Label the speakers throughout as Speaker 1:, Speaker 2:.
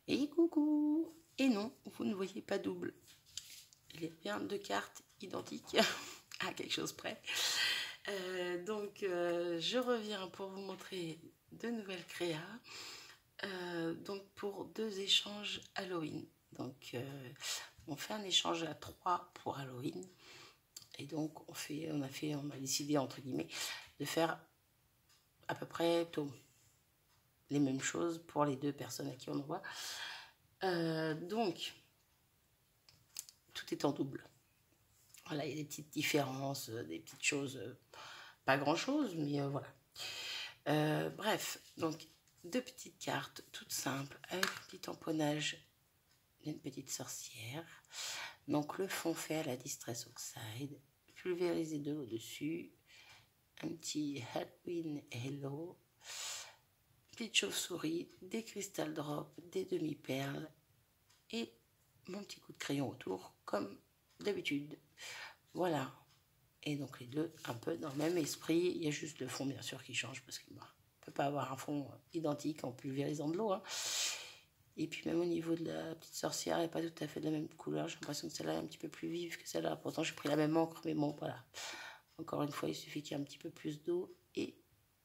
Speaker 1: Et coucou! Et non, vous ne voyez pas double. Il y a bien deux cartes identiques à quelque chose près. Je reviens pour vous montrer de nouvelles créas. Donc pour deux échanges Halloween. On fait un échange à 3 pour Halloween. Et donc on a décidé entre guillemets de faire à peu près les mêmes choses pour les deux personnes à qui on envoie. Donc tout est en double. Voilà, il y a des petites différences, des petites choses, pas grand chose, mais voilà. Bref, donc deux petites cartes toutes simples avec un petit tamponnage d'une petite sorcière. Donc le fond fait à la Distress Oxide, pulvérisé de l'eau dessus, un petit Halloween Hello, petite chauve-souris, des cristal drops, des demi-perles et mon petit coup de crayon autour comme d'habitude. Voilà. Et donc les deux un peu dans le même esprit. Il y a juste le fond bien sûr qui change parce qu'on ne peut pas avoir un fond identique en pulvérisant de l'eau. Hein. Et puis même au niveau de la petite sorcière, elle n'est pas tout à fait de la même couleur. J'ai l'impression que celle-là est un petit peu plus vive que celle-là. Pourtant j'ai pris la même encre, mais bon voilà. Encore une fois, il suffit qu'il y ait un petit peu plus d'eau et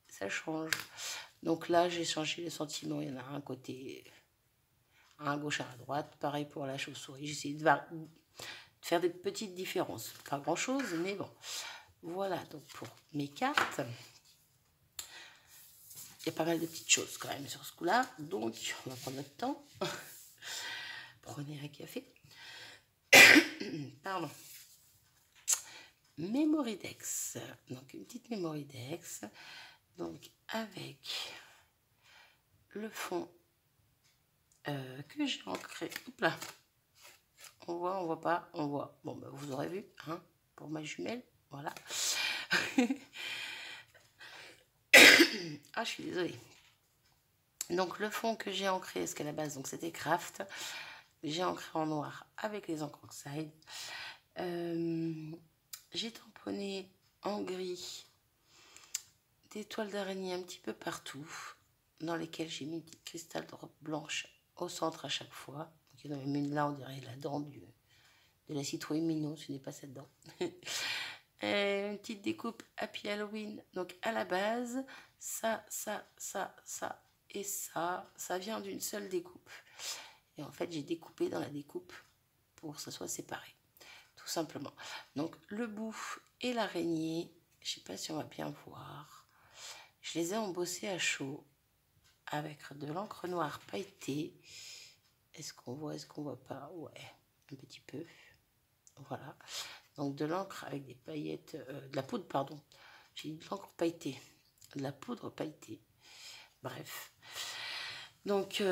Speaker 1: ça change. Donc là j'ai changé les sentiments. Il y en a un côté, un à gauche, un à droite. Pareil pour la chauve-souris. J'ai essayé de faire des petites différences. Pas grand chose, mais bon. Voilà, donc pour mes cartes, il y a pas mal de petites choses quand même sur ce coup-là. Donc, on va prendre notre temps. Prenez un café. Pardon. Mémoridex. Donc, une petite Mémoridex. Donc, avec le fond que j'ai ancré. Hop là. On voit pas, on voit. Bon, bah, vous aurez vu, hein, pour ma jumelle. Voilà. Ah, je suis désolée. Donc, le fond que j'ai ancré, parce qu'à la base, donc c'était Craft. J'ai ancré en noir avec les encres Oxide. J'ai tamponné en gris des toiles d'araignée un petit peu partout, dans lesquelles j'ai mis des cristal drop blanche au centre à chaque fois. Donc, il y en a même une là, on dirait la dent de la citrouille Minot, ce n'est pas cette dent. Une petite découpe Happy Halloween. Donc à la base, ça et ça vient d'une seule découpe. Et en fait, j'ai découpé dans la découpe pour que ça soit séparé, tout simplement. Donc le bout et l'araignée, je sais pas si on va bien voir, je les ai embossés à chaud avec de l'encre noire pailletée. Est-ce qu'on voit pas? Ouais, un petit peu. Voilà. Donc de l'encre avec des paillettes, de la poudre, pardon. J'ai dit de l'encre pailletée, de la poudre pailletée. Bref. Donc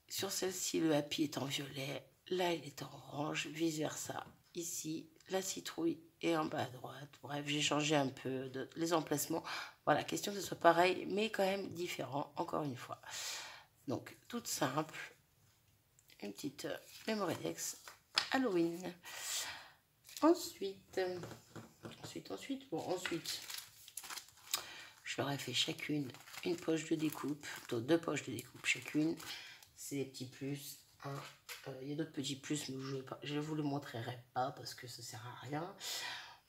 Speaker 1: sur celle-ci, le happy est en violet. Là, il est en orange, vice versa. Ici, la citrouille est en bas à droite. Bref, j'ai changé un peu les emplacements. Voilà, question que ce soit pareil, mais quand même différent, encore une fois. Donc, toute simple. Une petite Mémoridex Halloween. Ensuite, je leur ai fait chacune une poche de découpe, plutôt deux poches de découpe chacune. C'est des petits plus. Il y a d'autres petits plus, mais je ne vous le montrerai pas parce que ça ne sert à rien.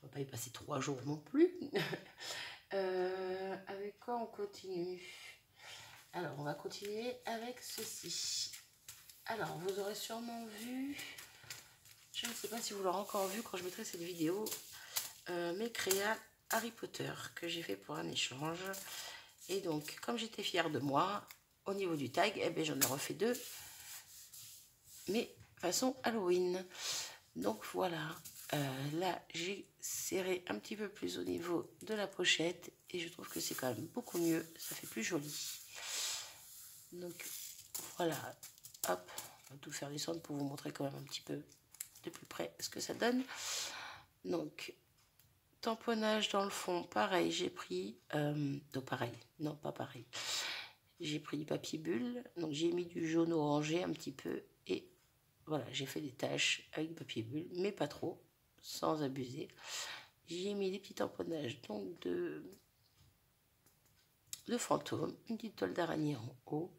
Speaker 1: On ne va pas y passer 3 jours non plus. Avec quoi on continue? Alors, on va continuer avec ceci. Alors, vous aurez sûrement vu, je ne sais pas si vous l'aurez encore vu quand je mettrai cette vidéo, mes créas Harry Potter que j'ai fait pour un échange. Et donc, comme j'étais fière de moi, au niveau du tag, eh bien, j'en ai refait 2, mais façon Halloween. Donc voilà, là j'ai serré un petit peu plus au niveau de la pochette et je trouve que c'est quand même beaucoup mieux, ça fait plus joli. Donc voilà, hop, on va tout faire descendre pour vous montrer quand même un petit peu de plus près ce que ça donne. Donc tamponnage dans le fond, pareil, j'ai pris, non pareil, non pas pareil, j'ai pris du papier bulle, donc j'ai mis du jaune orangé un petit peu et voilà, j'ai fait des taches avec du papier bulle, mais pas trop, sans abuser. J'ai mis des petits tamponnages donc de fantômes, une petite toile d'araignée en haut,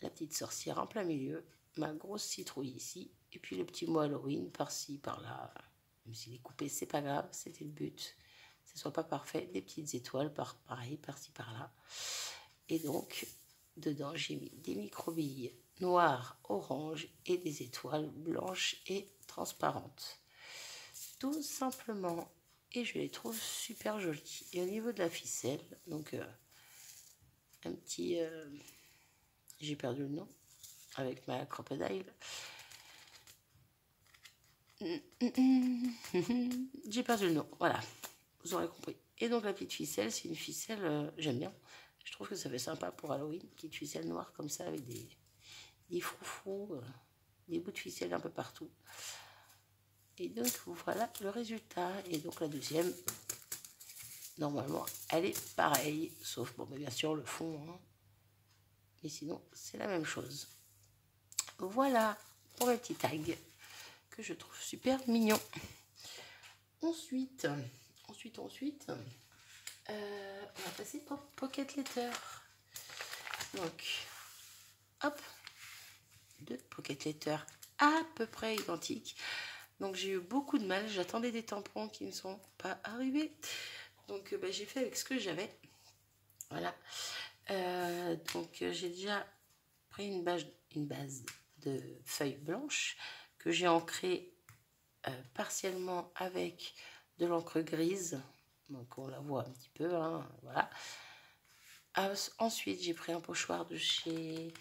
Speaker 1: la petite sorcière en plein milieu, ma grosse citrouille ici, et puis le petit mot Halloween par-ci, par-là. Même s'il est coupé, c'est pas grave, c'était le but. Que ce soit pas parfait, des petites étoiles, pareil, par-ci, par-là. Et donc, dedans, j'ai mis des micro-billes noires, orange et des étoiles blanches et transparentes. Tout simplement. Et je les trouve super jolies. Et au niveau de la ficelle, donc un petit... j'ai perdu le nom avec ma crocodile. J'ai perdu le nom, voilà. Vous aurez compris. Et donc la petite ficelle, c'est une ficelle, j'aime bien. Je trouve que ça fait sympa pour Halloween. Une petite ficelle noire comme ça avec des froufrous, des bouts de ficelle un peu partout. Et donc voilà le résultat. Et donc la deuxième, normalement, elle est pareille. Sauf, bon, bien sûr, le fond. Hein. Mais sinon, c'est la même chose. Voilà pour les petits tags que je trouve super mignon. Ensuite, on va passer au Pocket Letter. Donc, hop, 2 Pocket Letter à peu près identiques. Donc, j'ai eu beaucoup de mal. J'attendais des tampons qui ne sont pas arrivés. Donc, j'ai fait avec ce que j'avais. Voilà. Donc, j'ai déjà pris une base de feuilles blanches que j'ai ancrée partiellement avec de l'encre grise. Donc, on la voit un petit peu. Hein, voilà. Ensuite, j'ai pris un pochoir de chez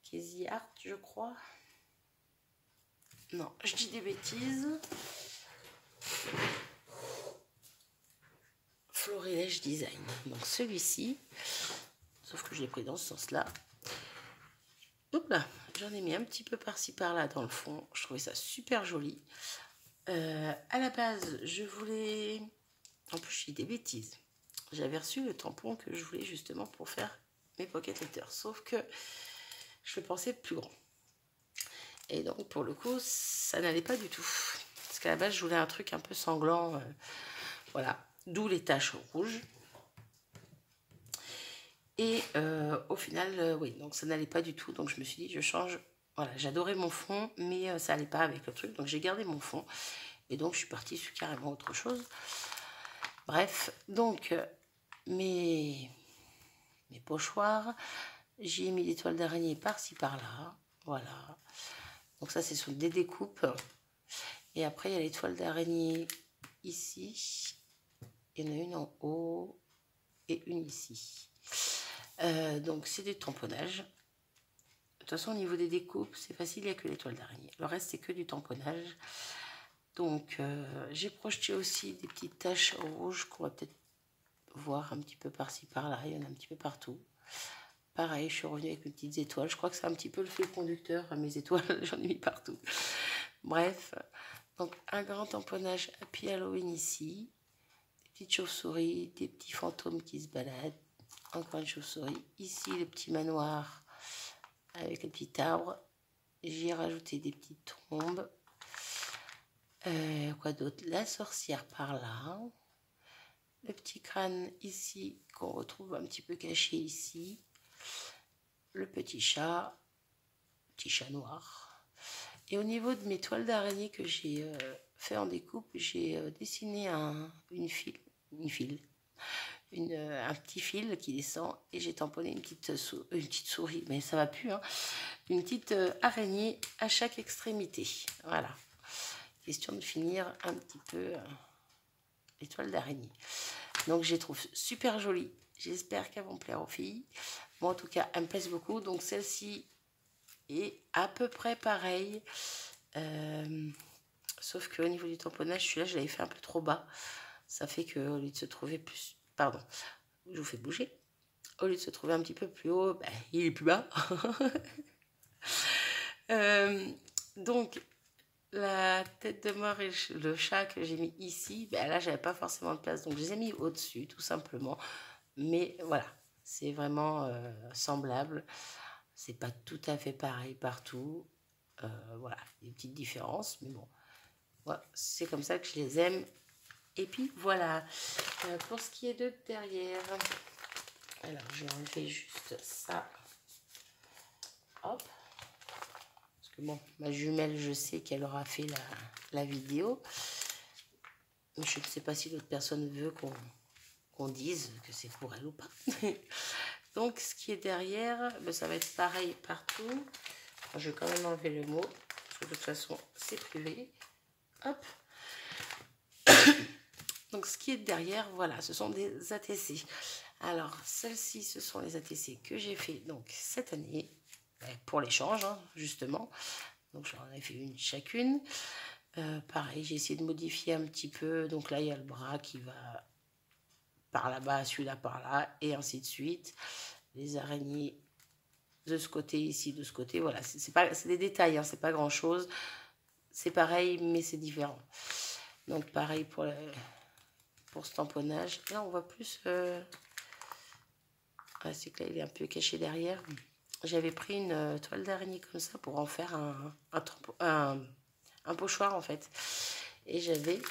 Speaker 1: Casey Art, je crois. Non, je dis des bêtises. Florilège Design. Donc celui-ci, sauf que je l'ai pris dans ce sens-là. Hop là, j'en ai mis un petit peu par-ci par-là dans le fond. Je trouvais ça super joli. À la base, je voulais... En plus, je dis des bêtises. J'avais reçu le tampon que je voulais justement pour faire mes Pocket Letters. Sauf que je le pensais plus grand. Et donc, pour le coup, ça n'allait pas du tout. Parce qu'à la base, je voulais un truc un peu sanglant. Voilà. D'où les taches rouges. Et au final, oui, donc ça n'allait pas du tout. Donc, je me suis dit, je change. Voilà, j'adorais mon fond, mais ça n'allait pas avec le truc. Donc, j'ai gardé mon fond. Et donc, je suis partie sur carrément autre chose. Bref, donc, mes pochoirs, j'ai mis des toiles d'araignée par-ci, par-là. Voilà. Donc, ça, c'est sur des découpes. Et après, il y a les toiles d'araignée ici. Il y en a une en haut et une ici. Donc, c'est du tamponnage. De toute façon, au niveau des découpes, c'est facile, il n'y a que les toiles d'araignée. Le reste, c'est que du tamponnage. Donc, j'ai projeté aussi des petites taches rouges qu'on va peut-être voir un petit peu par-ci, par-là. Il y en a un petit peu partout. Pareil, je suis revenue avec mes petites étoiles. Je crois que c'est un petit peu le fil conducteur à mes étoiles. J'en ai mis partout. Bref, donc un grand tamponnage Happy Halloween ici. Des petites chauves-souris, des petits fantômes qui se baladent. Encore une chauve-souris. Ici, le petit manoir avec le petit arbre. J'ai rajouté des petites trombes. Quoi d'autre? La sorcière par là. Le petit crâne ici, qu'on retrouve un petit peu caché ici. Le petit chat noir. Et au niveau de mes toiles d'araignée que j'ai fait en découpe, j'ai dessiné un petit fil qui descend et j'ai tamponné une petite souris, mais ça va plus, hein, une petite araignée à chaque extrémité. Voilà. Question de finir un petit peu les toiles d'araignée. Donc, je les trouve super jolies. J'espère qu'elles vont plaire aux filles. Moi, en tout cas, elles me plaisent beaucoup. Donc, celle-ci est à peu près pareille. Sauf qu'au niveau du tamponnage, celui-là, je l'avais fait un peu trop bas. Ça fait qu'au lieu de se trouver plus... Pardon, je vous fais bouger. Au lieu de se trouver un petit peu plus haut, ben, il est plus bas. Donc, la tête de mort et le chat que j'ai mis ici, ben là, j'avais pas forcément de place. Donc, je les ai mis au-dessus, tout simplement. Mais voilà, c'est vraiment semblable. C'est pas tout à fait pareil partout. Voilà, des petites différences. Mais bon, voilà, c'est comme ça que je les aime. Et puis, voilà. Pour ce qui est de derrière... Alors, je vais enlever juste ça. Bon, ma jumelle, je sais qu'elle aura fait la vidéo. Mais je ne sais pas si l'autre personne veut qu'on dise que c'est pour elle ou pas. Donc, ce qui est derrière, ben, ça va être pareil partout. Alors, je vais quand même enlever le mot. Parce que de toute façon, c'est privé. Hop. Donc, ce qui est derrière, voilà, ce sont des ATC. Alors, celles-ci, ce sont les ATC que j'ai fait donc cette année. Pour l'échange, hein, justement. Donc, j'en ai fait une chacune. Pareil, j'ai essayé de modifier un petit peu. Donc là, il y a le bras qui va par là-bas, celui-là par là, et ainsi de suite. Les araignées de ce côté, ici, de ce côté. Voilà, c'est des détails, hein, c'est pas grand-chose. C'est pareil, mais c'est différent. Donc pareil pour ce tamponnage. Là, on voit plus... Ah, c'est que là, il est un peu caché derrière. J'avais pris une toile d'araignée comme ça pour en faire un pochoir, en fait. Et j'avais,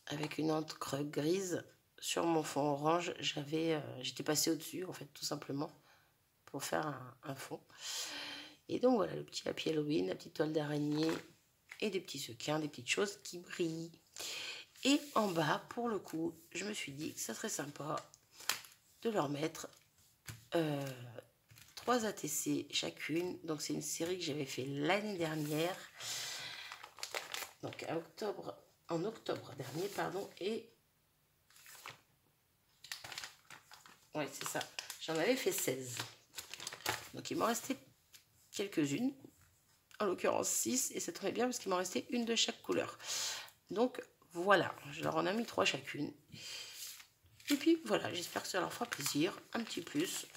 Speaker 1: avec une encre grise, sur mon fond orange, j'étais passée au-dessus, en fait, tout simplement, pour faire un fond. Et donc, voilà, le petit Happy Halloween, la petite toile d'araignée et des petits sequins, des petites choses qui brillent. Et en bas, pour le coup, je me suis dit que ça serait sympa de leur mettre 3 ATC chacune. Donc, c'est une série que j'avais fait l'année dernière. Donc, en octobre dernier, pardon. Et... ouais, c'est ça. J'en avais fait 16. Donc, il m'en restait quelques-unes. En l'occurrence 6. Et ça tombait bien parce qu'il m'en restait une de chaque couleur. Donc, voilà. Je leur en ai mis 3 chacune. Et puis, voilà. J'espère que ça leur fera plaisir. Un petit plus.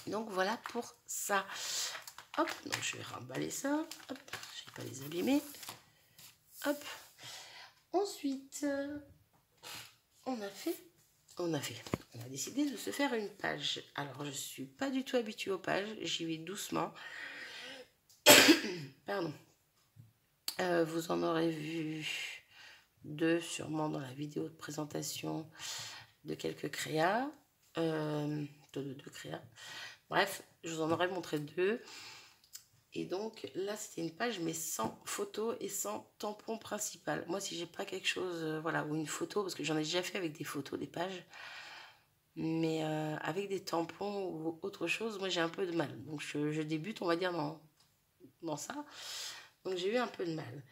Speaker 1: Donc, voilà pour ça. Hop. Donc, je vais remballer ça. Hop. Je ne vais pas les abîmer. Hop. Ensuite, on a décidé de se faire une page. Alors, je suis pas du tout habituée aux pages. J'y vais doucement. Pardon. Vous en aurez vu 2 sûrement dans la vidéo de présentation de quelques créas. De 2 créas. Bref, je vous en aurais montré 2. Et donc là, c'était une page, mais sans photo et sans tampon principal. Moi, si j'ai pas quelque chose, voilà, ou une photo, parce que j'en ai déjà fait avec des photos, des pages, mais avec des tampons ou autre chose, moi, j'ai un peu de mal. Donc, je débute, on va dire, dans ça. Donc, j'ai eu un peu de mal.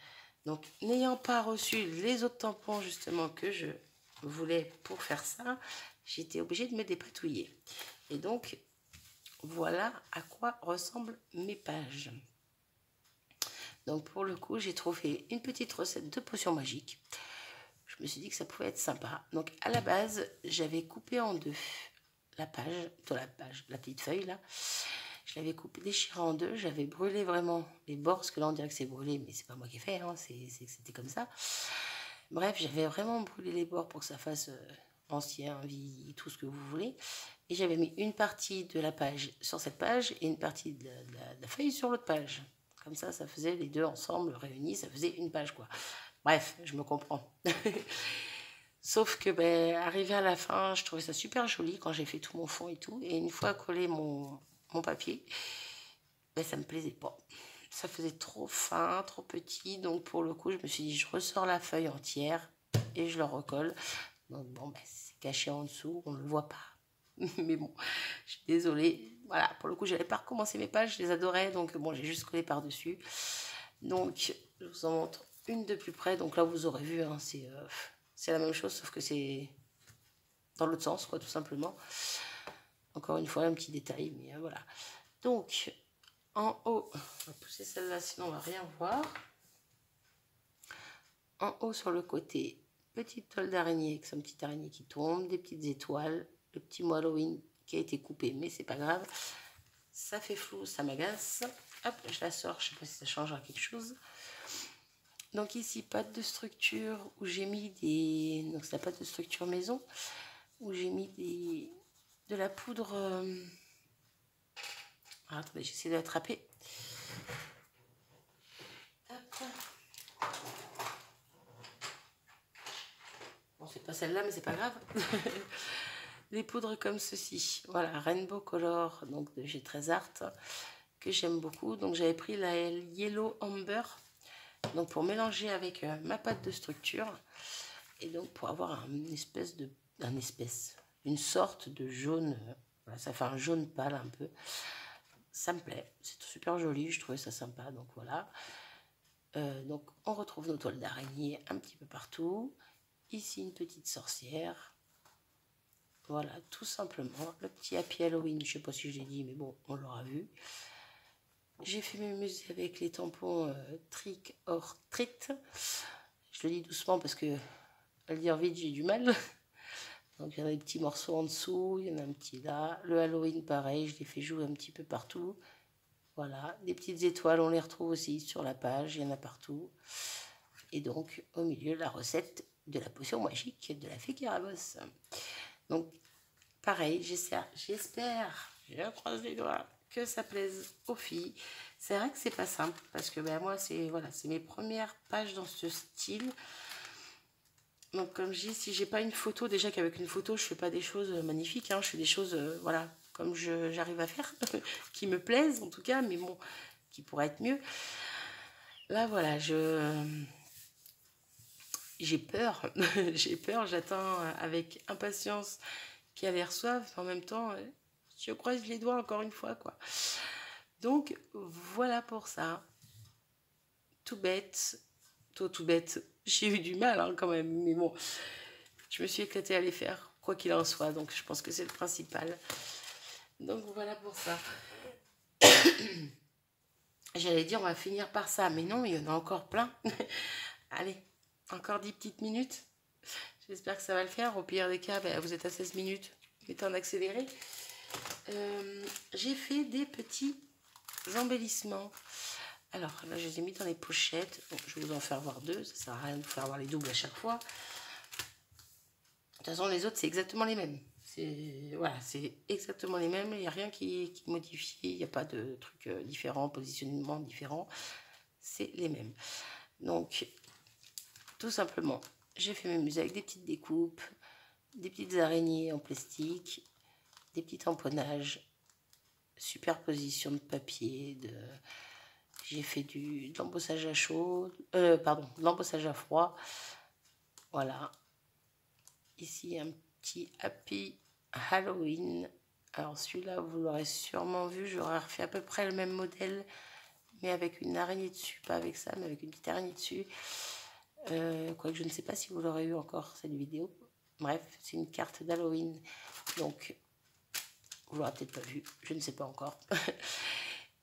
Speaker 1: Donc, n'ayant pas reçu les autres tampons, justement, que je voulais pour faire ça, j'étais obligée de me dépatouiller. Et donc, voilà à quoi ressemblent mes pages. Donc pour le coup, j'ai trouvé une petite recette de potion magique. Je me suis dit que ça pouvait être sympa. Donc à la base, j'avais coupé en 2 la petite feuille là. Je l'avais déchirée en 2. J'avais brûlé vraiment les bords, parce que là on dirait que c'est brûlé, mais c'est pas moi qui ai fait, hein, c'était comme ça. Bref, j'avais vraiment brûlé les bords pour que ça fasse ancien, vie, tout ce que vous voulez. Et j'avais mis une partie de la page sur cette page et une partie de la feuille sur l'autre page. Comme ça faisait les deux ensemble, réunis, ça faisait une page, quoi. Bref, je me comprends. Sauf que, ben, arrivé à la fin, je trouvais ça super joli quand j'ai fait tout mon fond et tout. Et une fois collé mon papier, ben, ça me plaisait pas. Ça faisait trop fin, trop petit. Donc, pour le coup, je me suis dit, je ressors la feuille entière et je le recolle. Donc, bon, ben, c'est caché en dessous, on ne le voit pas. Mais bon, je suis désolée. Voilà, pour le coup, je n'avais pas recommencé mes pages, je les adorais. Donc, bon, j'ai juste collé par-dessus. Donc, je vous en montre une de plus près. Donc là, vous aurez vu, hein, c'est la même chose, sauf que c'est dans l'autre sens, quoi, tout simplement. Encore une fois, un petit détail, mais voilà. Donc, en haut, on va pousser celle-là, sinon on va rien voir. En haut, sur le côté, petite toile d'araignée avec son petit araignée qui tombe, des petites étoiles, le petit mot Halloween qui a été coupé, mais c'est pas grave. Ça fait flou, ça m'agace. Hop, je la sors, je sais pas si ça changera quelque chose. Donc ici, pâte de structure où j'ai mis des... Donc c'est la pâte de structure maison, où j'ai mis de la poudre... Ah, attendez, j'essaie de l'attraper. Bon, c'est pas celle-là, mais c'est pas grave. Des poudres comme ceci. Voilà, Rainbow Color, donc de chez Trésart, que j'aime beaucoup. Donc j'avais pris la Yellow Amber, donc pour mélanger avec ma pâte de structure, et donc pour avoir une sorte de jaune, voilà, ça fait un jaune pâle un peu. Ça me plaît, c'est super joli, je trouvais ça sympa, donc voilà. Donc on retrouve nos toiles d'araignée un petit peu partout. Ici une petite sorcière. Voilà, tout simplement. Le petit Happy Halloween, je sais pas si je l'ai dit, mais bon, on l'aura vu. J'ai fait mes musées avec les tampons Trick or Treat. Je le dis doucement parce que à le dire vite, j'ai du mal. Donc il y en a des petits morceaux en dessous, il y en a un petit là. Le Halloween, pareil, je l'ai fait jouer un petit peu partout. Voilà, des petites étoiles, on les retrouve aussi sur la page, il y en a partout. Et donc, au milieu, la recette de la potion magique de la fée Carabosse. Donc, pareil, j'espère, je croise les doigts, que ça plaise aux filles. C'est vrai que c'est pas simple, parce que ben, moi, c'est voilà, mes premières pages dans ce style. Donc, comme je dis, si j'ai pas une photo, déjà qu'avec une photo, je fais pas des choses magnifiques, hein, je fais des choses, voilà, comme j'arrive à faire, qui me plaisent en tout cas, mais bon, qui pourraient être mieux. Là, voilà, j'ai peur, j'ai peur, j'attends avec impatience qu'elle les reçoive, en même temps, je croise les doigts encore une fois, quoi. Donc, voilà pour ça. Tout bête, tout bête, j'ai eu du mal hein, quand même, mais bon, je me suis éclatée à les faire, quoi qu'il en soit, donc je pense que c'est le principal. Donc, voilà pour ça. J'allais dire, on va finir par ça, mais non, il y en a encore plein. Allez, encore 10 petites minutes. J'espère que ça va le faire. Au pire des cas, ben, vous êtes à 16 minutes. Mettez en accéléré. J'ai fait des petits embellissements. Alors là, je les ai mis dans les pochettes. Bon, je vais vous en faire voir deux. Ça sert à rien de vous faire voir les doubles à chaque fois. De toute façon, les autres, c'est exactement les mêmes. Voilà, c'est exactement les mêmes. Il n'y a rien qui est modifié. Il n'y a pas de trucs différents, positionnement différent. C'est les mêmes. Donc, tout simplement, j'ai fait mes musées avec des petites découpes, des petites araignées en plastique, des petits tamponnages, superposition de papier, j'ai fait de l'embossage à chaud, de l'embossage à froid. Voilà. Ici, un petit Happy Halloween. Alors celui-là, vous l'aurez sûrement vu, j'aurais refait à peu près le même modèle, mais avec une araignée dessus, pas avec ça, mais avec une petite araignée dessus. Quoique je ne sais pas si vous l'aurez eu encore cette vidéo. Bref, c'est une carte d'Halloween, donc vous l'aurez peut-être pas vu, je ne sais pas encore.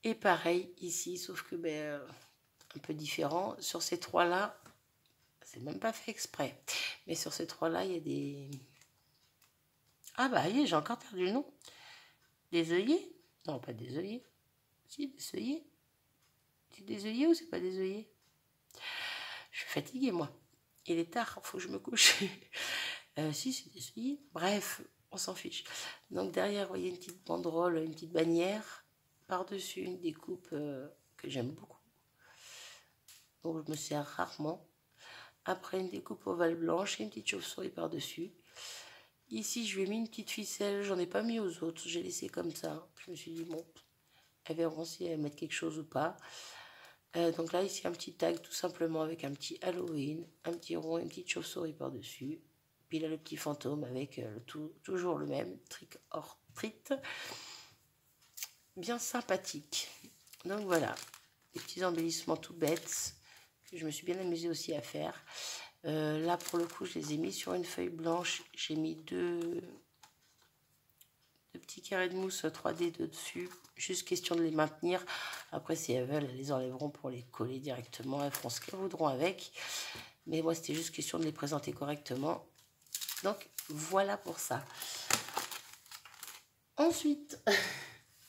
Speaker 1: Et pareil ici, sauf que ben, un peu différent. Sur ces trois-là, c'est même pas fait exprès, mais sur ces trois-là, il y a des... Ah bah oui, j'ai encore perdu le nom. Des œillets? Non, pas des œillets. Si, des œillets. C'est des œillets ou c'est pas des œillets? Je suis fatiguée, moi. Il est tard, faut que je me couche. Si, c'est des œillets. Bref, on s'en fiche. Donc derrière, vous voyez une petite banderole, une petite bannière. Par-dessus, une découpe que j'aime beaucoup. Donc je me sers rarement. Après, une découpe ovale blanche et une petite chauve-souris par-dessus. Ici, je lui ai mis une petite ficelle. J'en ai pas mis aux autres. J'ai laissé comme ça. Je me suis dit, bon, elles verront si elles mettent quelque chose ou pas. Donc là, ici, un petit tag tout simplement avec un petit Halloween, un petit rond et une petite chauve-souris par-dessus. Puis là, le petit fantôme avec toujours le même, trick or treat. Bien sympathique. Donc voilà, des petits embellissements tout bêtes que je me suis bien amusée aussi à faire. Là, pour le coup, je les ai mis sur une feuille blanche. J'ai mis deux petits carrés de mousse 3D dessus. Juste question de les maintenir. Après, si elles veulent, elles les enlèveront pour les coller directement. Elles feront ce qu'elles voudront avec. Mais moi, c'était juste question de les présenter correctement. Donc, voilà pour ça. Ensuite,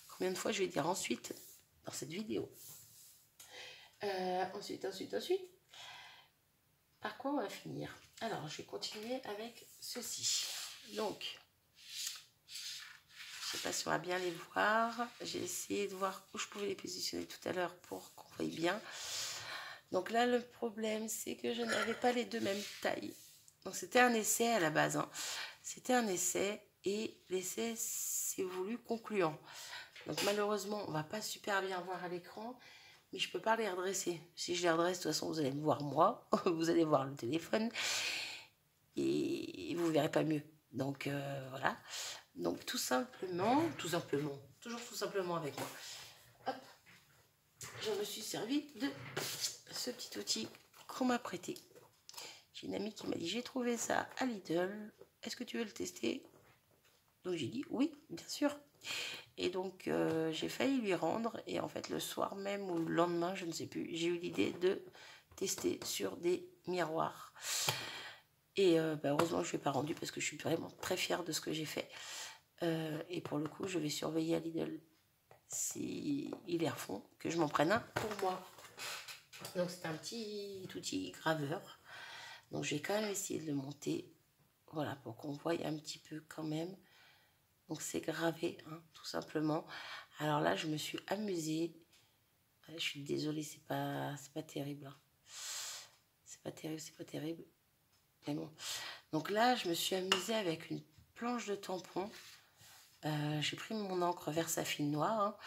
Speaker 1: combien de fois je vais dire ensuite dans cette vidéo? Ensuite. Par quoi on va finir? Alors, je vais continuer avec ceci. Donc, je ne sais pas si on va bien les voir. J'ai essayé de voir où je pouvais les positionner tout à l'heure pour qu'on voie bien. Donc là, le problème, c'est que je n'avais pas les deux mêmes tailles. Donc, c'était un essai à la base. Hein. C'était un essai et l'essai s'est voulu concluant. Donc malheureusement, on va pas super bien voir à l'écran, mais je peux pas les redresser. Si je les redresse, de toute façon, vous allez me voir moi, vous allez voir le téléphone, et vous verrez pas mieux. Donc voilà. Donc toujours tout simplement avec moi. Hop, je me suis servi de ce petit outil qu'on m'a prêté. J'ai une amie qui m'a dit, j'ai trouvé ça à Lidl, est-ce que tu veux le tester? Donc j'ai dit oui, bien sûr. Et donc j'ai failli lui rendre, et en fait le soir même ou le lendemain, je ne sais plus, j'ai eu l'idée de tester sur des miroirs. Et heureusement je ne l'ai pas rendu parce que je suis vraiment très fière de ce que j'ai fait. Et pour le coup, je vais surveiller à Lidl si ils les refont, que je m'en prenne un pour moi. Donc c'est un petit outil graveur. Donc je vais quand même essayer de le monter, voilà, pour qu'on voie un petit peu quand même. Donc c'est gravé, hein, tout simplement. Alors là, je me suis amusée. Je suis désolée, c'est pas terrible. Hein. C'est pas terrible. Mais bon. Donc là, je me suis amusée avec une planche de tampon. J'ai pris mon encre Versafine noire. Hein.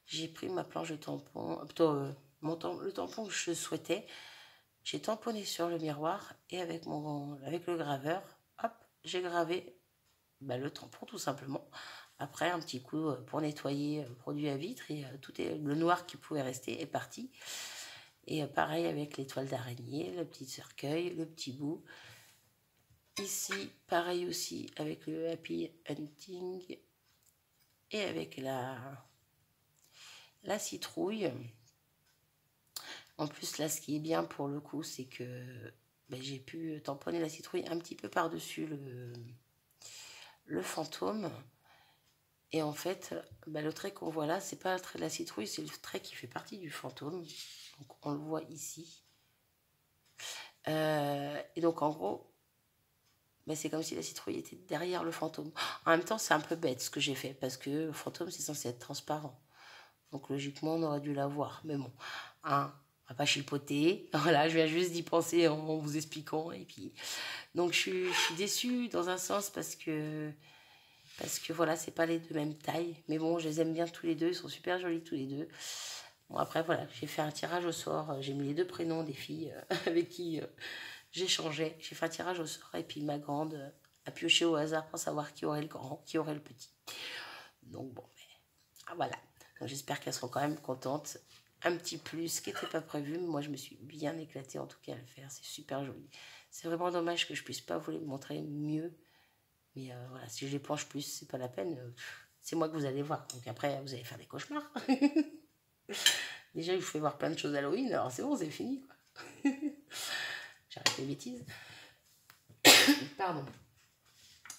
Speaker 1: J'ai pris ma planche de tampon, plutôt le tampon que je souhaitais. J'ai tamponné sur le miroir et avec le graveur, hop, j'ai gravé le tampon tout simplement. Après, un petit coup pour nettoyer le produit à vitre, et le noir qui pouvait rester est parti. Et pareil avec l'étoile d'araignée, le petit cercueil, le petit bout. Ici, pareil aussi avec le Happy Hunting et avec la citrouille. En plus, là, ce qui est bien pour le coup, c'est que j'ai pu tamponner la citrouille un petit peu par-dessus le fantôme. Et en fait, le trait qu'on voit là, c'est pas le trait de la citrouille, c'est le trait qui fait partie du fantôme. Donc, on le voit ici. Et donc, en gros, c'est comme si la citrouille était derrière le fantôme. En même temps, c'est un peu bête ce que j'ai fait, parce que le fantôme, c'est censé être transparent. Donc, logiquement, on aurait dû la voir. Mais bon, on va pas chipoter. Voilà, je viens juste d'y penser en vous expliquant. Et puis, donc, je suis déçue dans un sens parce que voilà, c'est pas les deux mêmes tailles. Mais bon, je les aime bien tous les deux. Ils sont super jolis tous les deux. Bon, après, voilà, j'ai fait un tirage au sort. J'ai mis les deux prénoms des filles avec qui j'échangeais. J'ai fait un tirage au sort. Et puis, ma grande a pioché au hasard pour savoir qui aurait le grand, qui aurait le petit. Donc, bon, voilà. Donc, j'espère qu'elles seront quand même contentes. Un petit plus qui n'était pas prévu. Mais moi, je me suis bien éclatée en tout cas à le faire. C'est super joli. C'est vraiment dommage que je puisse pas vous les montrer mieux. Mais voilà, si je les penche plus, c'est pas la peine. C'est moi que vous allez voir. Donc après, vous allez faire des cauchemars. Déjà, je vous fais voir plein de choses Halloween. Alors c'est bon, c'est fini, quoi. J'arrête les bêtises. Pardon.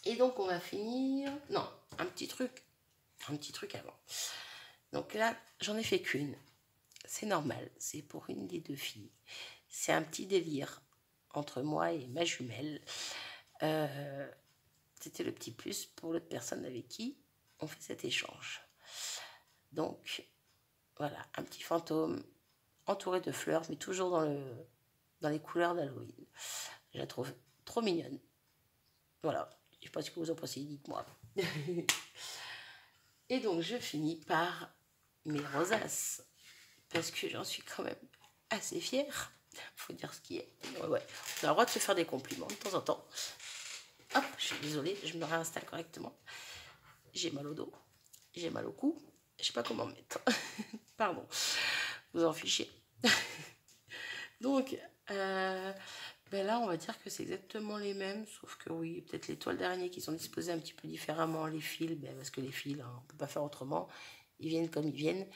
Speaker 1: Et donc, on va finir... Non, un petit truc avant. Donc là, j'en ai fait qu'une. C'est normal. C'est pour une des deux filles. C'est un petit délire entre moi et ma jumelle. C'était le petit plus pour l'autre personne avec qui on fait cet échange. Donc, voilà, un petit fantôme entouré de fleurs, mais toujours dans les couleurs d'Halloween. Je la trouve trop mignonne. Voilà, je ne sais pas ce que vous en pensez, dites-moi. Et donc, je finis par mes rosaces, parce que j'en suis quand même assez fière. Faut dire ce qui est. Ouais. On a le droit de se faire des compliments de temps en temps. Hop, je suis désolée, je me réinstalle correctement. J'ai mal au dos, j'ai mal au cou, je sais pas comment me mettre. Pardon, vous en fichez. Donc, là, on va dire que c'est exactement les mêmes, sauf que oui, peut-être les toiles d'araignée qui sont disposées un petit peu différemment, les fils, parce que les fils, hein, on peut pas faire autrement, ils viennent comme ils viennent,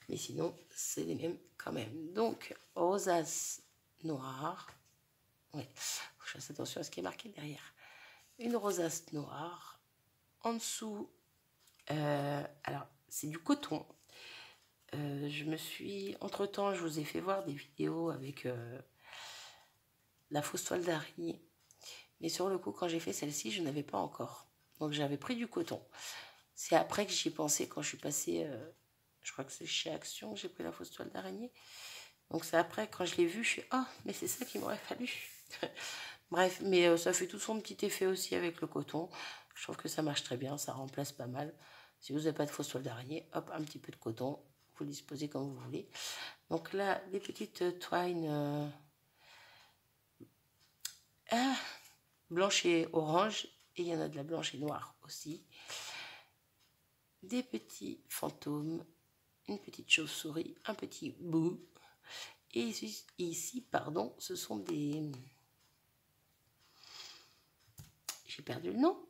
Speaker 1: mais sinon, c'est les mêmes quand même. Donc, rosace noire, ouais, faut que je fasse attention à ce qui est marqué derrière. Une rosace noire, en dessous, alors, c'est du coton. Entre-temps, je vous ai fait voir des vidéos avec la fausse toile d'araignée. Mais sur le coup, quand j'ai fait celle-ci, je n'avais pas encore. Donc, j'avais pris du coton. C'est après que j'y ai pensé, quand je suis passée, je crois que c'est chez Action que j'ai pris la fausse toile d'araignée. Donc, c'est après, quand je l'ai vue, je suis « Ah, mais c'est ça qu'il m'aurait fallu !» Bref, mais ça fait tout son petit effet aussi avec le coton. Je trouve que ça marche très bien, ça remplace pas mal. Si vous n'avez pas de fausse toile d'araignée, hop, un petit peu de coton, vous le disposez comme vous voulez. Donc là, des petites twines blanche et orange, et il y en a de la blanche et noire aussi. Des petits fantômes, une petite chauve-souris, un petit bout. Et ici, pardon, ce sont des... J'ai perdu le nom.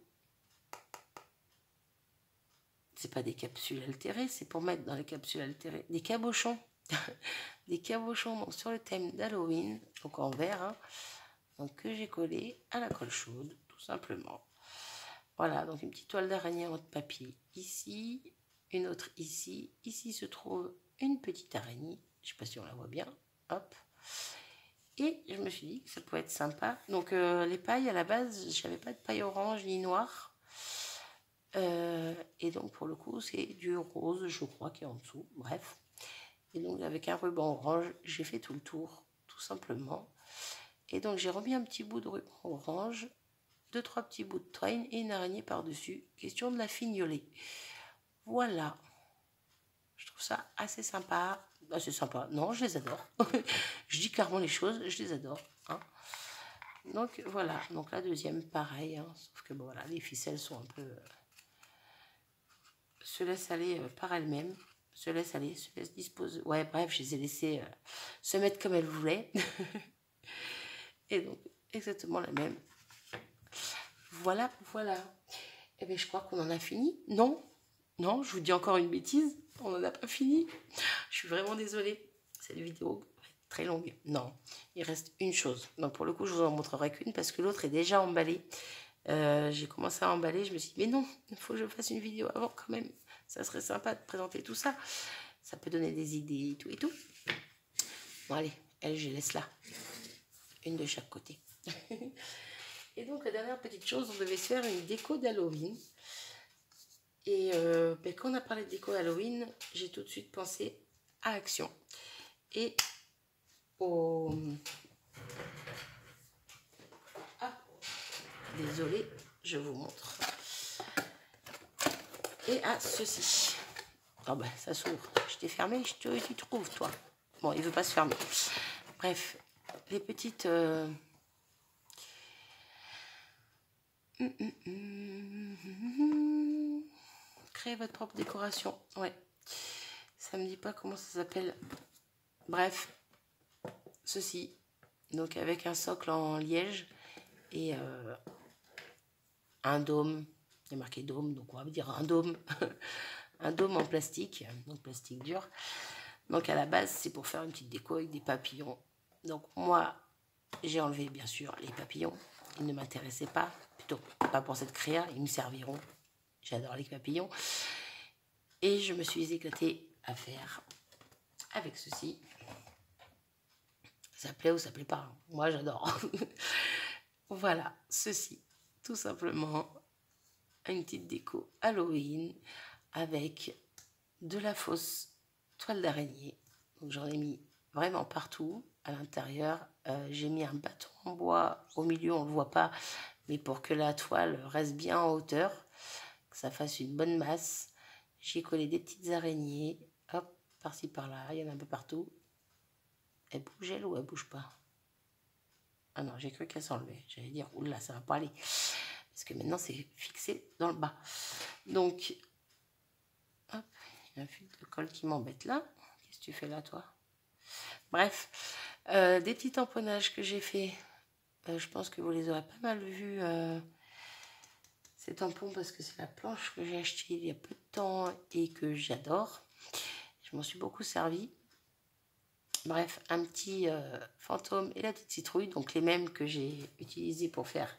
Speaker 1: C'est pas des capsules altérées, c'est pour mettre dans les capsules altérées des cabochons. Des cabochons donc, sur le thème d'Halloween, donc en verre, hein, donc, que j'ai collé à la colle chaude, tout simplement. Voilà, donc une petite toile d'araignée en papier ici, une autre ici. Ici se trouve une petite araignée, je sais pas si on la voit bien, hop. Et je me suis dit que ça pouvait être sympa. Donc les pailles, à la base, j'avais pas de paille orange ni noire. Et donc pour le coup c'est du rose je crois qui est en dessous, bref, et donc avec un ruban orange j'ai fait tout le tour tout simplement, et donc j'ai remis un petit bout de ruban orange, 2-3 petits bouts de twine et une araignée par dessus, question de la fignoler. Voilà, je trouve ça assez sympa, non, je les adore. Je dis clairement les choses, je les adore, hein. Donc voilà, donc la deuxième pareil, hein, sauf que bon voilà, les ficelles sont un peu se laisse aller par elle-même, se laisse aller, se laisse disposer. Ouais, bref, je les ai laissées se mettre comme elles voulaient. Et donc, exactement la même. Voilà, voilà. Et bien, je crois qu'on en a fini. Non, non, je vous dis encore une bêtise. On n'en a pas fini. Je suis vraiment désolée. Cette vidéo va être très longue. Non, il reste une chose. Donc, pour le coup, je vous en montrerai qu'une parce que l'autre est déjà emballée. J'ai commencé à emballer. Je me suis dit, mais non, il faut que je fasse une vidéo avant quand même. Ça serait sympa de présenter tout ça. Ça peut donner des idées et tout et tout. Bon, allez, elle, je laisse là. Une de chaque côté. Et donc, la dernière petite chose, on devait se faire une déco d'Halloween. Et ben, quand on a parlé de déco Halloween, j'ai tout de suite pensé à Action. Et au... Ah, désolée, je vous montre. Et à ceci. Ah ben, ça s'ouvre. Je t'ai fermé, tu trouves, toi. Bon, il veut pas se fermer. Bref, les petites... Créez votre propre décoration. Ouais. Ça me dit pas comment ça s'appelle. Bref, ceci. Donc avec un socle en liège et un dôme. Il y a marqué dôme, donc on va dire un dôme. Un dôme en plastique, donc plastique dur. Donc à la base, c'est pour faire une petite déco avec des papillons. Donc moi, j'ai enlevé bien sûr les papillons. Ils ne m'intéressaient pas, plutôt pas pour cette créa, ils me serviront. J'adore les papillons. Et je me suis éclatée à faire avec ceci. Ça plaît ou ça plaît pas. Moi, j'adore. Voilà, ceci. Tout simplement, une petite déco Halloween avec de la fausse toile d'araignée. Donc, j'en ai mis vraiment partout. À l'intérieur, j'ai mis un bâton en bois. Au milieu, on ne le voit pas. Mais pour que la toile reste bien en hauteur, que ça fasse une bonne masse, j'ai collé des petites araignées. Hop, par-ci, par-là. Il y en a un peu partout. Elle bouge, elle, ou elle bouge pas? Ah non, j'ai cru qu'elle s'enlevait. J'allais dire, oula, ça va pas aller. Parce que maintenant, c'est fixé dans le bas. Donc, hop, il y a un fil de colle qui m'embête là. Qu'est-ce que tu fais là, toi? Bref, des petits tamponnages que j'ai fait. Je pense que vous les aurez pas mal vus, ces tampons, parce que c'est la planche que j'ai achetée il y a peu de temps et que j'adore. Je m'en suis beaucoup servi. Bref, un petit fantôme et la petite citrouille, donc les mêmes que j'ai utilisés pour faire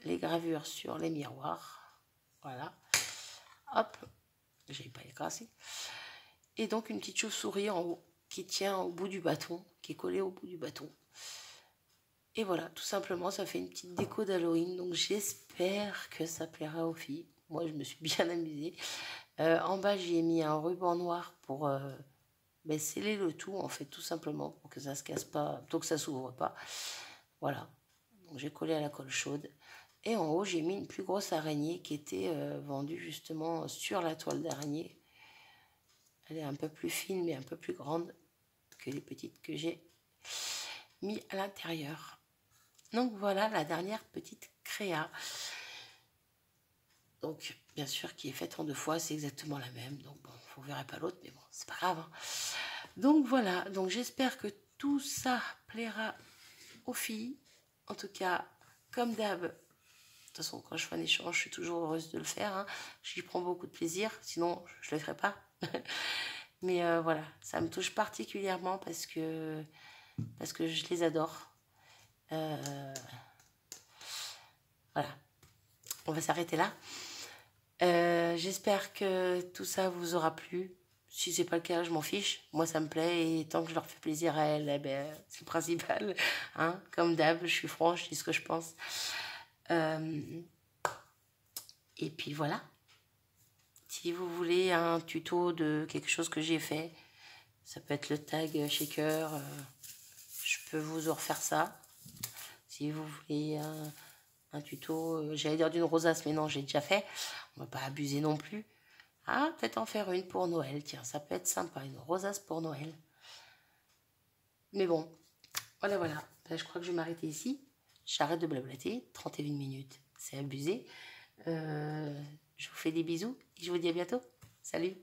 Speaker 1: les gravures sur les miroirs. Voilà. Hop, j'ai pas écrasé. Et donc une petite chauve-souris en haut qui tient au bout du bâton, qui est collée au bout du bâton. Et voilà, tout simplement, ça fait une petite déco d'Halloween. Donc j'espère que ça plaira aux filles. Moi, je me suis bien amusée. En bas, j'y ai mis un ruban noir pour sceller le tout, en fait, tout simplement, pour que ça se casse pas, plutôt que ça s'ouvre pas. Voilà. Donc j'ai collé à la colle chaude. Et en haut, j'ai mis une plus grosse araignée qui était vendue justement sur la toile d'araignée. Elle est un peu plus fine, mais un peu plus grande que les petites que j'ai mis à l'intérieur. Donc voilà la dernière petite créa. Donc bien sûr qui est faite en 2 fois, c'est exactement la même. Donc bon, vous verrez pas l'autre, mais bon, c'est pas grave. Hein. Donc voilà, donc j'espère que tout ça plaira aux filles. En tout cas, comme d'hab, de toute façon, quand je fais un échange, je suis toujours heureuse de le faire. Hein. J'y prends beaucoup de plaisir, sinon je ne le ferai pas. Mais voilà, ça me touche particulièrement parce que je les adore. Voilà, on va s'arrêter là. J'espère que tout ça vous aura plu. Si c'est pas le cas, je m'en fiche. Moi, ça me plaît et tant que je leur fais plaisir à elles, eh ben, c'est le principal. Hein. Comme d'hab, je suis franche, je dis ce que je pense. Et puis voilà. Si vous voulez un tuto de quelque chose que j'ai fait, ça peut être le tag shaker, je peux vous en refaire ça. Si vous voulez un tuto, j'allais dire d'une rosace, mais non, j'ai déjà fait. On va pas abuser non plus. Ah, peut-être en faire une pour Noël. Tiens, ça peut être sympa, une rosace pour Noël. Mais bon, voilà, voilà. Ben, je crois que je vais m'arrêter ici. J'arrête de blablater. 31 minutes, c'est abusé. Je vous fais des bisous et je vous dis à bientôt. Salut!